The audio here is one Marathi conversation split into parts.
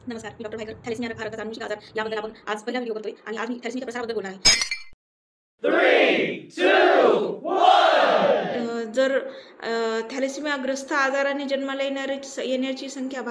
नमस्कार, मी डॉक्टर भाईकर. थॅलेसिमिया हा रक्ताचा अनुवंशिक आजार याबद्दल आपण आज पहिला व्हिडिओ करतोय आणि आज मी थॅलेसिमियाच्या प्रसाराबद्दल बोलणार आहे. 3, 2, 1. जर थॅलेसिमियाग्रस्त आजाराने जन्माला येण्याची संख्या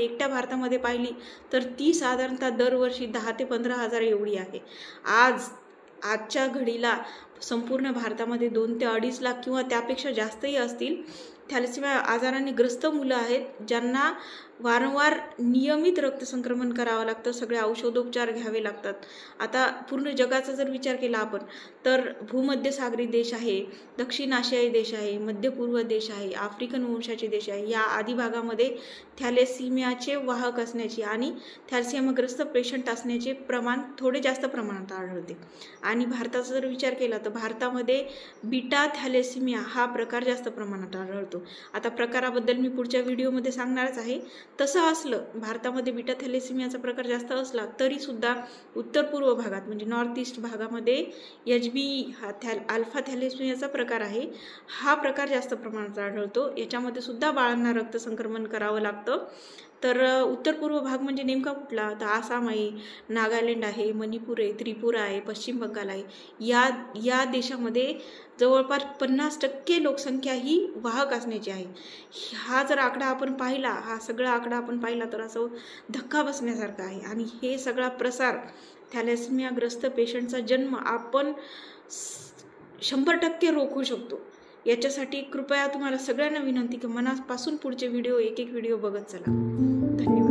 एकट्या भारतामध्ये पाहिली तर ती साधारणतः दरवर्षी 10 ते 15 हजार एवढी आहे. आजच्या घडीला संपूर्ण भारतामध्ये 2 ते 2.5 लाख किंवा त्यापेक्षा जास्तही असतील थॅलेसिमिया आजाराने ग्रस्त मुलं आहेत, ज्यांना वारंवार नियमित रक्तसंक्रमण करावं लागतं, सगळे औषधोपचार घ्यावे लागतात. आता पूर्ण जगाचा जर विचार केला आपण तर भूमध्यसागरी देश आहे, दक्षिण आशियाई देश आहे, मध्य पूर्व देश आहे, आफ्रिकन वंशाचे देश आहे, या आदी भागामध्ये थॅलेसिमियाचे वाहक असण्याची आणि थॅलेसिमियाग्रस्त पेशंट असण्याचे प्रमाण थोडे जास्त प्रमाणात आढळते. आणि भारताचा जर विचार केला तर भारतामध्ये बीटा थॅलेसिमिया हा प्रकार जास्त प्रमाणात आढळतो. आता प्रकाराबद्दल मी पुढच्या व्हिडिओमध्ये सांगणारच आहे. तसं असलं भारतामध्ये बीटा थॅलेसिमियाचा प्रकार जास्त असला तरी सुद्धा उत्तर पूर्व भागात म्हणजे नॉर्थ ईस्ट भागामध्ये HBE हा अल्फा थॅलेसिमियाचा प्रकार आहे, हा प्रकार जास्त प्रमाणात आढळतो. याच्यामध्ये सुद्धा बाळांना रक्तसंक्रमण करावं लागतं. तर उत्तर पूर्व भाग म्हणजे नेमका कुठला, तर आसाम आहे, नागालँड आहे, मणिपूर आहे, त्रिपुरा आहे, पश्चिम बंगाल आहे. या देशामध्ये जवळपास 50% लोकसंख्या ही वाहक असण्याची आहे. हा सगळा आकडा आपण पाहिला तर असं धक्का बसण्यासारखा आहे. आणि हे सगळा प्रसार थॅलेसिमियाग्रस्त पेशंटचा जन्म आपण 100% रोखू शकतो. याच्यासाठी कृपया तुम्हाला सगळ्यांना विनंती की मनापासून पुढचे व्हिडिओ एक व्हिडिओ बघत चला. धन्यवाद.